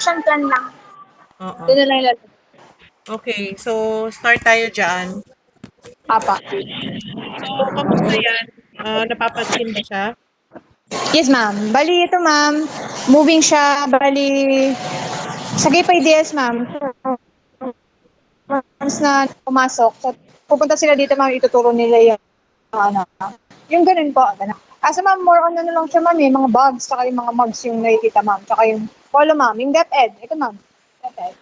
action plan lang. Oo. Doon na lang ilalagay. Okay, so start tayo dyan. Apa. So, kamusta yan? Napapansin ba siya? Yes, ma'am. Bali, ito, ma'am. Moving siya. Bali, sa Gaypay DS, ma'am. Once na pumasok, so, pupunta sila dito, ma'am. Ituturo nila yung ano. Yung ganun po. Ganun. Kasi, ma'am, more on ano lang siya, ma'am. Yung mga bugs, saka yung mga mugs yung nakikita, ma'am. Saka yung polo, ma'am. Yung DepEd. Ito, ma'am. DepEd.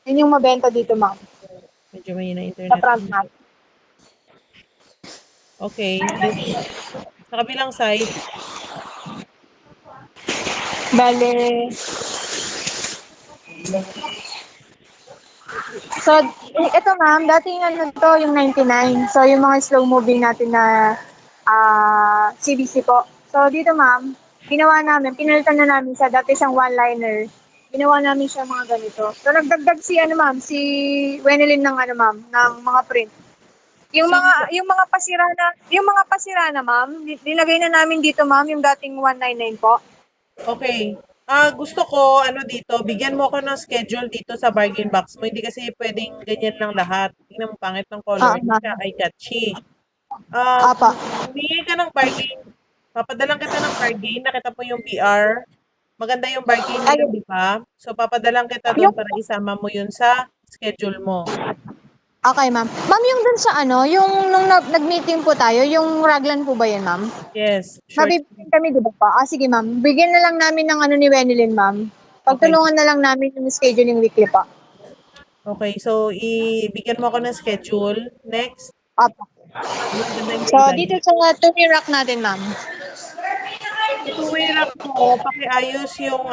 Yun yung mabenta dito, ma'am. Medyo may na Sa internet. Pragmat. Okay. Sa kabilang side, Bale, so, ito ma'am, dating ano to, yung 99. So, yung mga slow moving natin na CBC po. So, dito ma'am, ginawa namin, pinalitan na namin sa dati siyang one-liner. Ginawa namin siya mga ganito. So, nagdagdag si ano ma'am, si Wenelin ng ano ma'am, ng mga print. Yung so, mga pasira na ma'am, nilagay na namin dito ma'am, yung dating 199 po. okay. Gusto ko, dito, bigyan mo ako ng schedule dito sa bargain box mo. Hindi kasi pwedeng ganyan lang lahat. Tingnan mo, pangit ng color. Oo Hindi siya ma'am. eye-catchy. Um, Apa. Humingi ka ng bargain. Papadalang kita ng bargain. Nakita mo yung BR. Maganda yung bargain nila, Ayun. di ba? So, papadalang kita doon Yung para isama mo yun sa schedule mo. Okay, ma'am. Ma'am, yung dun sa ano, yung nung nag-meeting po tayo, yung raglan po ba yan, ma'am? Yes, short sleeve. Mabibigyan kami, di ba pa? Sige, ma'am. Bigyan na lang namin ng ano ni Wenilyn, ma'am. Okay. Pagtulungan na lang namin yung scheduling weekly pa. Okay, so ibigyan mo ako ng schedule. Next, Opo. anong ganda yung So, kulay? dito sa Tumi Rock natin, ma'am. Sa two-way rack mo, pakiayos yung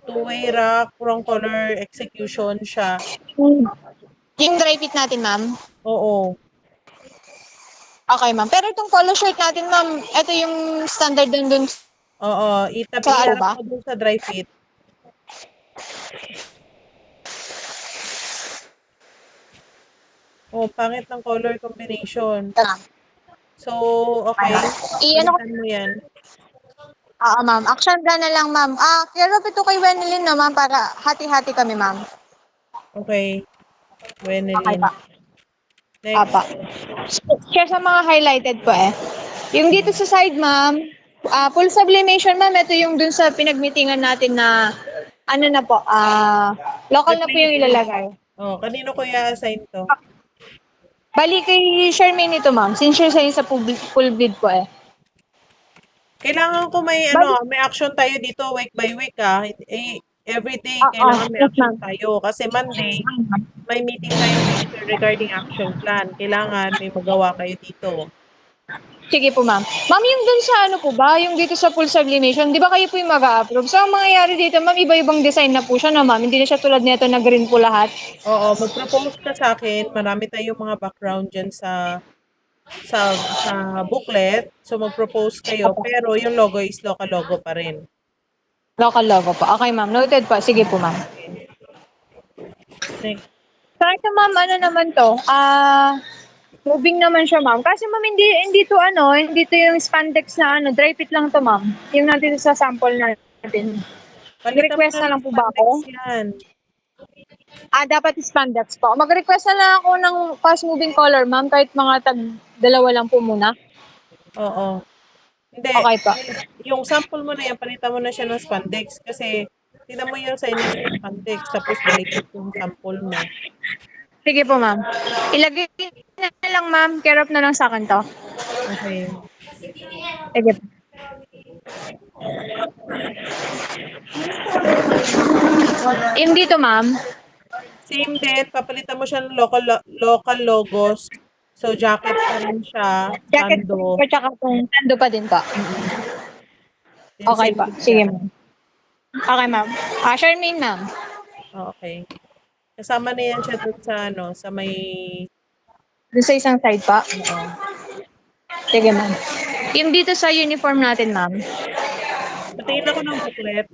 two-way rack, wrong color execution siya. Yung dry fit natin, ma'am. Oo. Okay, ma'am. Pero itong polo shirt natin, ma'am, ito yung standard dun Oo, sa ano iharap ba? mo dun sa dry fit. Oh, pangit ng color combination. Ito, ma'am. So, okay, I-ano ko, balikan mo yan. ma'am. Action plan na lang, ma'am. Pero ito kay Wenilyn, no, ma'am, para hati-hati kami, ma'am. Okay, Okay Wenelin. pa. Next. Apa. Share sa mga highlighted po eh. Yung dito sa side, ma'am, full sublimation, ma'am, ito yung dun sa pinagmeetingan natin na, ano na po, local na po yung Replacement. ilalagay. Oh, kanino ko i-assign to? Bali kay Charmaine ito, ma'am, since siya sa full bid po eh. Kailangan ko Bali, may action tayo dito week by week every day kailangan may yes, action ma'am. tayo kasi Monday may meeting tayong teacher regarding action plan. Kailangan may magawa kayo dito. Sige po, ma'am. Ma'am, yung dun sa ano po ba, yung dito sa full sublimation, di ba kayo po yung mag-a-approve? So, ang mangyayari dito, ma'am, iba-ibang design na po siya, no, ma'am? Hindi na siya tulad nito na green po lahat. Oo, mag-propose ka sa akin. Marami tayong mga background diyan sa booklet. So mag-propose kayo Opo. pero yung logo is local logo pa rin. Local logo po. Okay, ma'am. Noted po. Sige po, ma'am. Okay. Next. Sa ito, ma'am, ano naman to? Moving naman siya, ma'am. Kasi, ma'am, hindi to yung spandex na dry fit lang to, ma'am. Yung natin sa sample natin. Palitan mo Mag-request na na ng lang po ba spandex ako? yan. Dapat spandex po. Mag-request na lang ako ng fast moving color, ma'am, kahit mga dalawa lang po muna. Oo. Hindi, Okay pa. yung sample mo na yan, palitan mo na siya ng spandex kasi tingnan mo yung signage ng spandex tapos dry-fit yung sample mo. Sige po, ma'am. Ilagay na lang, ma'am. Care off na lang sa akin to. Okay. Sige po. Yung dito, ma'am. Same din, papalitan mo siya ng local logos. So, jacket pa rin siya, Jacket po sando. tsaka itong sando pa din po. Mm-mm. Then, Okay same pa. din Sige, dyan. ma'am. Okay, ma'am. Charmaine, ma'am. Okay. Kasama na yan siya dun sa may, Doon sa isang side pa. oo. Sige, ma'am. Yung dito sa uniform natin, ma'am. Patingin ako ng booklet.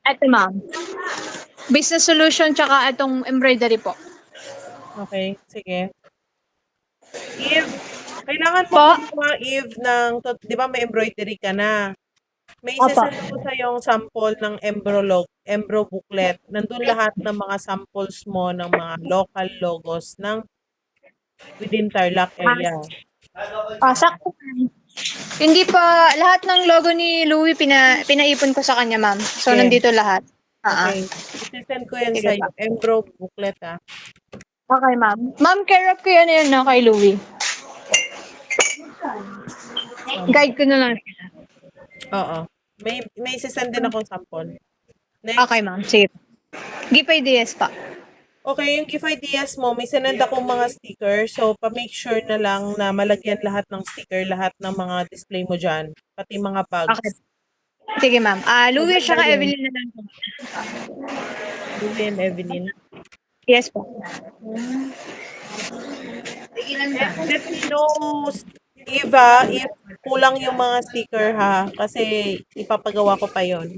Ito, ma'am. Business solution tsaka itong embroidery po. Okay, sige. If, kailangan mo Po? gumawa, if, di ba may embroidery ka na? May Opo. ise-send ako sa'yong sample ng Embro booklet. Nandun lahat ng mga samples mo ng mga local logos ng within Tarlac area. Sakto. Hindi pa lahat ng logo ni Louie pinaipon ko sa kanya, ma'am. So, Sige, nandito lahat. okay. Ise-send ko yan Sige sa'yo. pa. Embro booklet, ah. Okay, ma'am. Ma'am, care of ko yan yun na kay Louie. Guide ko na lang. Oo. May ise-send din akong sample. Okay, Next. ma'am. Sige. Gipay DS pa. Okay, yung gift ideas mo, may sinend akong mga sticker. So, pa-make sure na lang na malagyan lahat ng sticker, lahat ng mga display mo dyan. Pati mga Okay. bags. Sige, ma'am. Louie Maganda at yun. Evelyn na lang po. Louie and Evelyn. Yes po. And let me know, Eva, if kulang yung mga sticker ha. Kasi ipapagawa ko pa yon.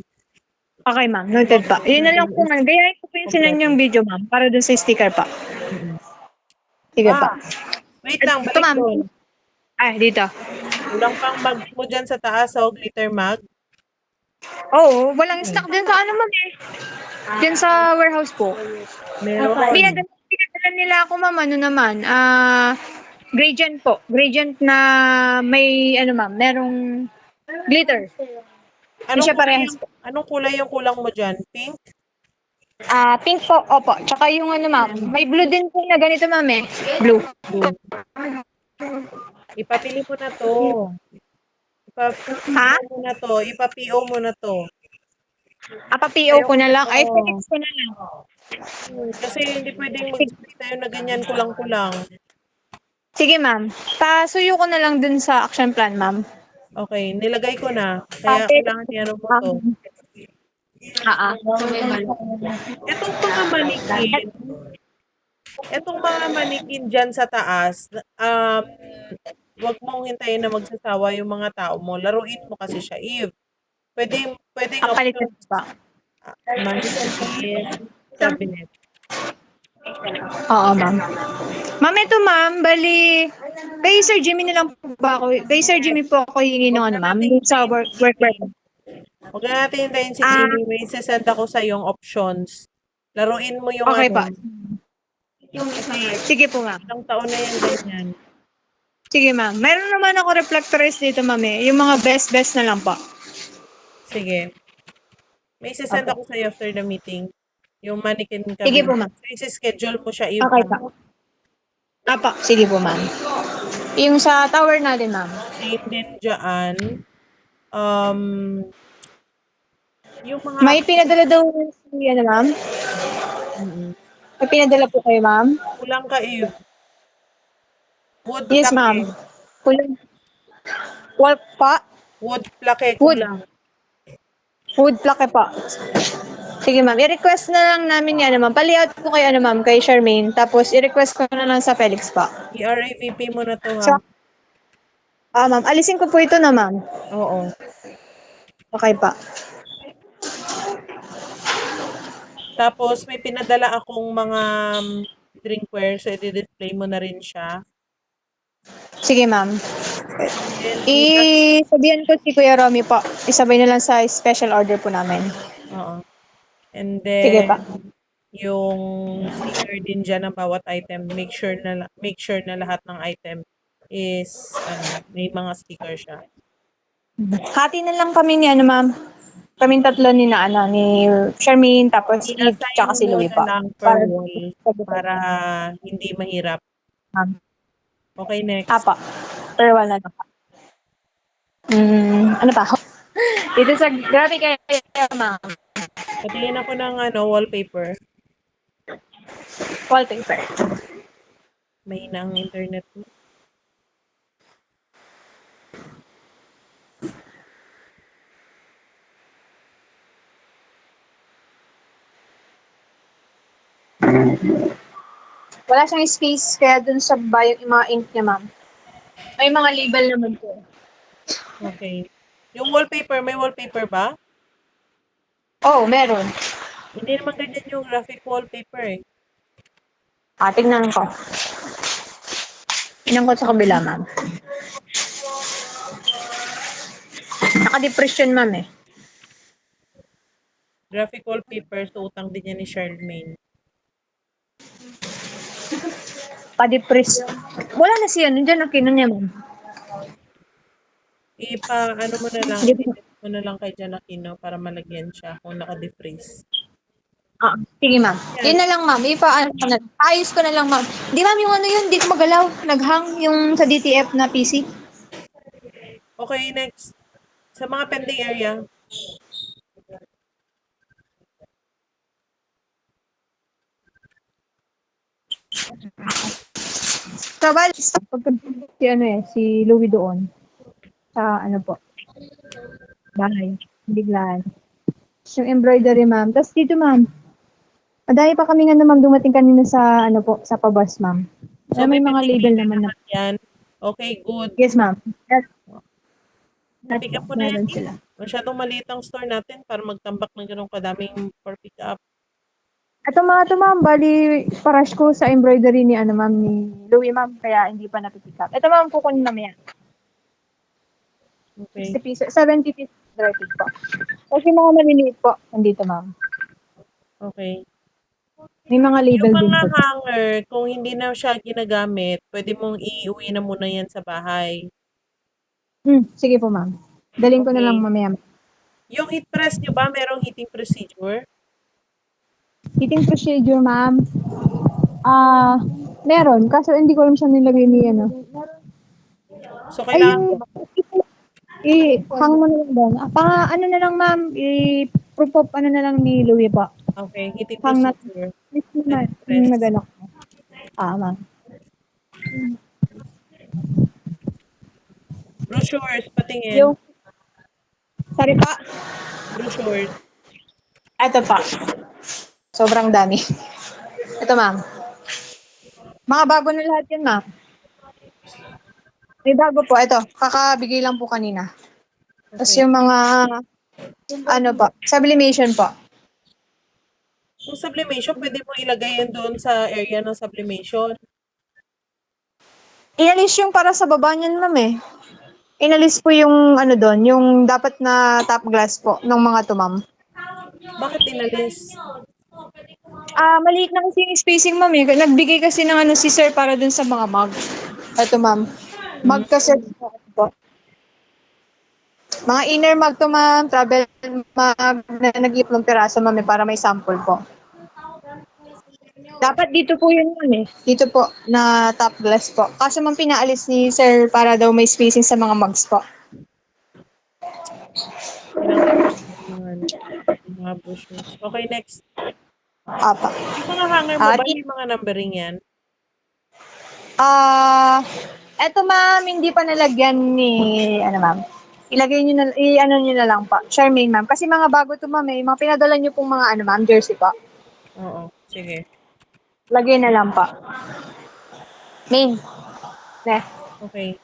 Okay, ma'am. Noted pa. Yun na lang po, ma'am. Gayahin ko po yung sinan yung Kompleto. video, ma'am. Para dun sa sticker pa. Mm-mm. Sige pa. Wait lang, Ito, balik ma'am. doon. Dito. Kulang pang mag mo dyan sa taas, oh, glitter mag. Oo, walang stock din sa ano, ma'am eh. Diyan sa warehouse po. Meron. Pinadala nila ako, ma'am. Ano naman? Gradient po. Gradient na may, ano, ma'am, merong glitter. Hindi siya parehas po. Anong kulay yung kulang mo dyan? Pink? Pink po, opo. Tsaka yung ano, ma'am. May blue din po na ganito, ma'am eh. Blue. Blue. Ipapili mo na to. Ha? Ipapio mo na to. Ipapio mo na to. Pa-PO ko na lang. Ay, Oo. FedEx ko na lang. Kasi hindi pwedeng mag-display tayo na ganyan kulang-kulang. Sige, ma'am. Pasuyo ko na lang dun sa action plan, ma'am. Okay, nilagay ko na. Kaya FedEx. kailangan i-ano mo to. Etong mga manikin, dyan sa taas, wag mong hintayin na magsasawa yung mga tao mo. Laruin mo kasi siya, Eve. Pwedeng Papalitan option, ko ba? manikin, cabinet. Oo, ma'am. Ma'am, ito, ma'am. Bali, kay Sir Jimmy na lang po ba ako? Kay Sir Jimmy po ako hihingi ng Huwag ano, na ma'am. natin Yung sa hintayin si work. Jimmy. Huwag na natin hintayin si Ah, Jimmy. May sesend ako sa yung options. Laruin mo yung okay pa. ano. Sige po, ma'am. Ilang taon na yan ganyan. Sige, ma'am. Meron naman ako reflectors dito, ma'am eh. Yung mga best na lang po. Sige. May sesend Opo. ako sa'yo after the meeting. Yung mannequin Sige po, cabinet. ma'am. So, isi-schedule mo siya, Eve. Okay pa. Sige po, ma'am. Yung sa tower natin, ma'am. Same din dyan. Um, yung mga May pinadala daw si, ano, ma'am? mm, May pinadala po kayo, ma'am? kulang ka, Eve. Wood Yes, ma'am. plaque. Kulang. Wall pa? Wood plaque Wood. kulang. Wood plaque pa. Sige, ma'am. I-request na lang namin yan, ma'am. Pali-out ko kay, ano, ma'am, kay Charmaine. Tapos, i-request ko na lang sa Felix pa. I-RAVP mo na to, ha? So, ma'am. Alisin ko po ito na, ma'am. Oo. Okay pa. Tapos, may pinadala akong mga drinkware. So, i-display mo na rin siya. Sige, ma'am. Then, Sabihan ko si Kuya Romy po. Isabay na lang sa special order po namin. oo. And Sige then, pa. yung sticker din dyan ng bawat item, make sure na lahat ng item is may mga sticker siya. Hati na lang kami ni, ano, ma'am. Kaming tatlo ni na, ano, ni Charmaine, tapos Eve, I-assign tsaka si mo Louie na pa. lang per wall para hindi mahirap. Ma'am. Okay, next. Per wall na lang. Ano pa? Dito sa, grabe kayo, ma'am. Patingin ako ng wallpaper. Wallpaper. Mahina ang internet mo. Wala siyang space, kaya dun sa bio, yung mga ink niya, ma'am. May mga label naman po. Okay. Yung wallpaper, may wallpaper ba? Oo, meron. Hindi naman ganyan yung graphic wallpaper eh. Tingnan ko. Tingnan ko sa kabila, ma'am. Naka-depression, ma'am eh. Graphic wallpaper, so utang din yan ni Charlemagne. Pa-depress. Wala na siya. Nandiyan ang kinon niya, ma'am. Ano mo na lang, Hindi po. i-delete mo na lang kay Jan Aquino para malagyan siya kung naka-defreeze. Sige, ma'am. Yan. Yun na lang, ma'am. Ayos ko na lang, ma'am. Di, ma'am, yung ano yun, di ko magalaw. Nag-hang yung sa DTF na PC. Okay, next. Sa mga pending area, Travel, si ano eh, si Louie doon. Sa ano po, bahay. Biglaan. Yung embroidery, ma'am. Tapos dito, ma'am. Madami pa kami ano, ma'am, dumating kanina sa ano po, sa pabas, ma'am. so May may mga pending label order naman na. naman yan. Okay, good. Yes, ma'am. Pick up mo na yan. Meron sila. Masyadong maliit ang store natin para magtambak ng ganun kadaming for pick up. Ito mga to, ma'am, bali, parash ko sa embroidery ni, ano, ma'am, ni Louie, ma'am, kaya hindi pa napipick up. Ito, ma'am, kukunin namin yan. Okay. 60 pesos, 70 pesos directed po. Kasi mga maliliit po, nandito, ma'am. Okay. May mga label Yung din mga po. hanger, kung hindi na siya ginagamit, pwede mong iuwi na muna yan sa bahay. Sige po, ma'am. Daling ko na lang Okay. mamaya. Yung heat press nyo ba, merong heating procedure? Heating procedure, ma'am. Meron. Kaso hindi ko alam siya nilagay ni, ano. So, Ay, kailangan yung, hang mo na lang doon. Ano na lang, ma'am, proof of ano na lang ni Louie po. okay, heating Hang na, procedure na, and heat press. nagano. Ma'am. Brochures, patingin. Yung, sorry pa. Brochures. Ito pa. Sobrang dami. Ito, ma'am. Mga bago na lahat yan, ma'am. May bago po. Ito, kakabigay lang po kanina. Tapos Okay. yung mga, ano po, sublimation po. Yung sublimation, pwede mo ilagay yan doon sa area ng sublimation. Inalis yung para sa baba niyan, ma'am eh. Inalis po yung ano doon, yung dapat na top glass po ng mga to, ma'am. Bakit inalis? Maliit na kasi yung spacing, ma'am eh. Nagbigay kasi ng ano si sir para dun sa mga mug. Ito, ma'am. Mug kasi po. Mga inner mug to, ma'am. Travel mug na nag-iiplong piraso, ma'am, eh, para may sample po. Dapat dito po yun, ma'am eh. Dito po, na top glass po. Kaso, ma'am, pinaalis ni sir para daw may spacing sa mga mugs po. Mga brochures. Okay, next. Apa. Yung mga hanger mo ba, may mga numbering yan? Eto, ma'am, hindi pa nalagyan ni, ano, ma'am. Ilagay nyo na, i-ano nyo na lang pa. Charmaine, ma'am. Kasi mga bago to, ma'am, eh. Mga pinadala nyo pong mga, ano, ma'am, jersey pa. Oo, sige. Lagay na lang pa. Main. Ne. Okay.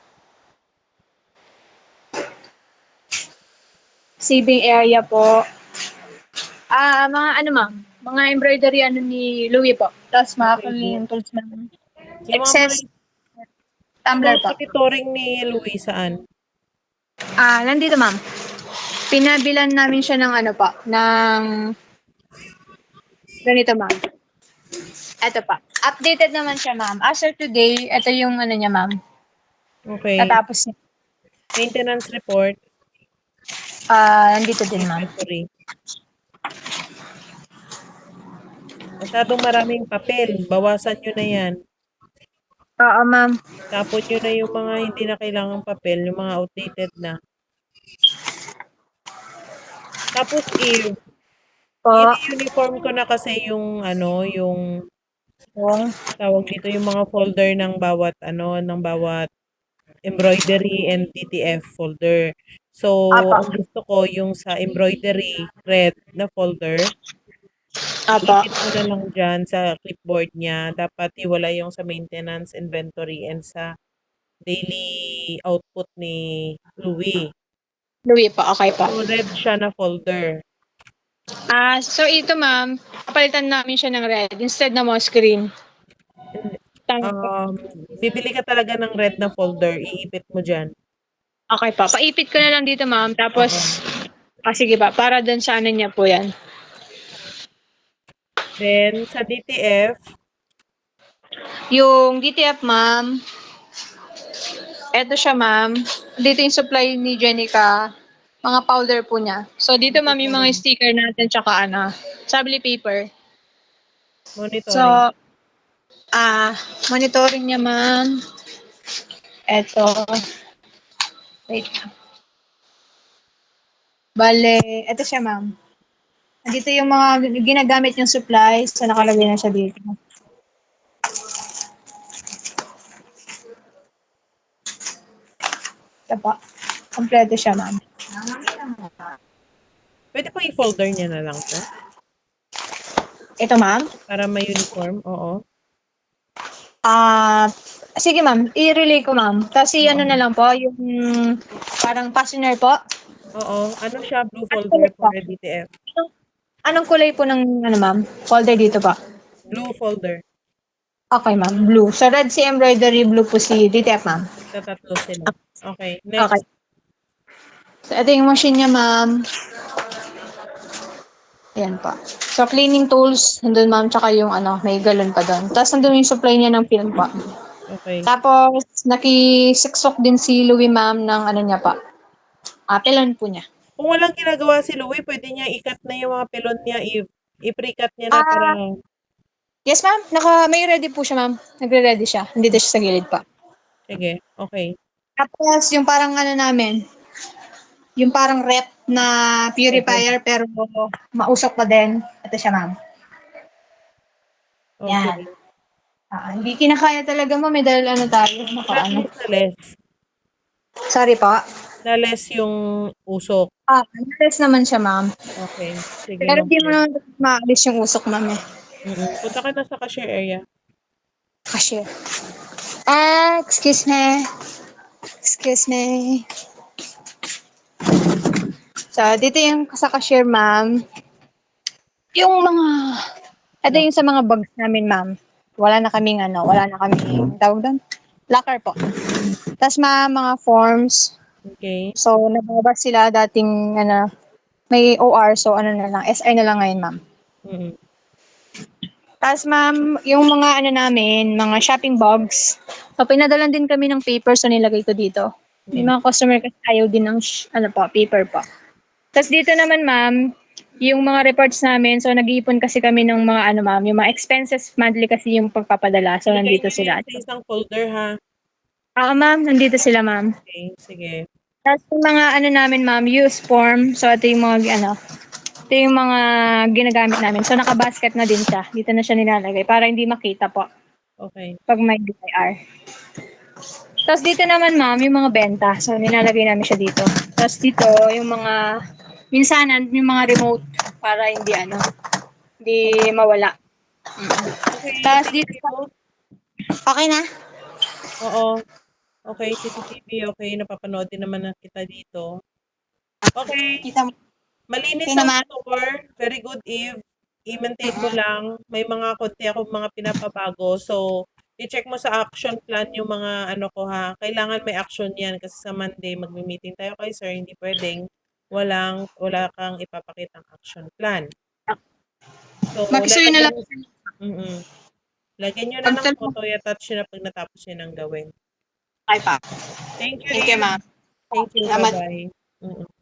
Saving area po. Mga, ano, ma'am. Mga embroidery, ano, ni Louie po. Tapos mga Okay, yung good. tools ng Yung mga excess tumbler po. monitoring ni Louie, saan? Nandito, ma'am. Pinabilan namin siya ng ano pa, ng ganito, ma'am. Ito pa. Updated naman siya, ma'am. As of today, ito yung ano niya, ma'am. Okay. Natapos niya. Maintenance report. Nandito din, ma'am. Inventory. Masyadong maraming papel. Bawasan nyo na yan. Oo, ma'am. Tapon nyo na yung mga hindi na kailangang papel, yung mga outdated na. Tapos, Po. i-uniform ko na kasi yung, yung tawag dito, yung mga folder ng bawat embroidery and DTF folder. So, Apa. ang gusto ko yung sa embroidery red na folder, Apa. ipit mo na lang dyan sa clipboard niya. Dapat iwala yung sa maintenance, inventory, and sa daily output ni Louie. Louie po. Okay po. So, red siya na folder. So ito, ma'am. Kapalitan namin siya ng red instead na mo screen. Bibili ka talaga ng red na folder, iipit mo dyan. Okay pa. Paipit ko na lang dito, ma'am. Tapos, Oo. sige pa. Para dun sa ano niya po yan. Then, sa DTF, Yung DTF, ma'am. Eto siya, ma'am. Dito yung supply ni Jenica. Mga powder po niya. So, dito, ma'am, yung mga monitoring. sticker natin tsaka sabli paper. So, Monitoring. monitoring niya, ma'am. Eto. Wait. Bale, eto siya, ma'am. Dito yung mga ginagamit yung supplies. So, nakalagay na siya dito. Ito po. Kompleto siya, ma'am. Pwede pang i-folder niya na lang 'to, Ito, ma'am. para may uniform, oo. Sige, ma'am. I-relay ko, ma'am. Kasi ano na Oo. lang po, yung parang passenger po. Oo, ano siya, blue Anong folder kulay for po? the DTF. Anong kulay po ng ma'am? Folder dito po. Blue folder, Okay, ma'am. Blue. So, red si embroidery, blue po si DTF, ma'am. magtatatlo sila. Okay, Okay. next. So, ito yung machine niya, ma'am. Ayan pa. So, cleaning tools, nandun, ma'am, tsaka yung may galon pa doon. Tapos, nandun yung supply niya ng film pa. Okay. Tapos, nakisiksok din si Louie, ma'am, ng niya pa. Pelon po niya. Kung walang ginagawa si Louie, pwede niya i-cut na yung mga pelon niya, i-pre-cut niya na para Yes, ma'am. May ready po siya, ma'am. Nagre-ready siya. Nandito siya sa gilid pa. sige, okay. Tapos, yung parang namin, yung parang rep na Oo, purifier pero mausok pa din. Ito siya, ma'am. Yan. okay. Hindi kinakaya talaga, ma'am. Dahil tayo, Na-less na less. Sorry po. Na-less yung usok. Nales naman siya, ma'am. Okay, sige, Pero di mo noted. naman maalis yung usok, ma'am eh. Punta ka na sa cashier area. Cashier. Excuse me. Excuse me. So, dito yung sa cashier, ma'am. Yung mga, ito Lock. yung sa mga bags namin, ma'am. Wala na kaming, tawag doon? Locker po. Tapos, ma'am, mga forms. Okay. So, nababas sila dating, may OR. So, na lang, SI na lang ngayon, ma'am. Mm. Tapos, ma'am, yung mga namin, mga shopping bags. So, pinadalan din kami ng paper, so nilagay ko dito. May Mm. mga customer kasi ayaw din ng, paper po. Tapos dito naman, ma'am, yung mga reports namin, so nag-iipon kasi kami ng mga ma'am, yung mga expenses monthly kasi yung pagpapadala. So, Ilagay nandito niyo na sila. yan sa isang folder, ha? Ma'am, nandito sila, ma'am. Okay, sige. Tapos yung mga namin, ma'am, use form. So, ito yung mga, ito yung mga ginagamit namin. So, naka-basket na din siya. Dito na siya nilalagay para hindi makita po Okay. pag may BIR. Tapos dito naman, ma'am, yung mga benta. So, nilalagay namin siya dito. Tapos dito, yung mga, minsanan, yung mga remote para hindi Okay. mawala. Okay, Tapos thank dito, you. okay na? Oo. Okay, CCTV, okay. Napapanood din naman na kita dito. Okay. Kita mo. Malinis Okay ang naman. store. Very good, Eve. I-maintain mo lang. May mga konti akong mga pinapabago. So, i-check mo sa action plan yung mga ko, ha. Kailangan may action yan kasi sa Monday magmi-meeting tayo kay sir. Hindi pwedeng wala kang ipapakitang action plan. So, Makisuyo na lang. mm, lagyan nyo na ng Pagtanong. photo, i-attach nyo na pag natapos nyo ng gawin. Ay pa. Thank you, Thank you, Eve. ma'am. Thank you. Salamat. Bye-bye.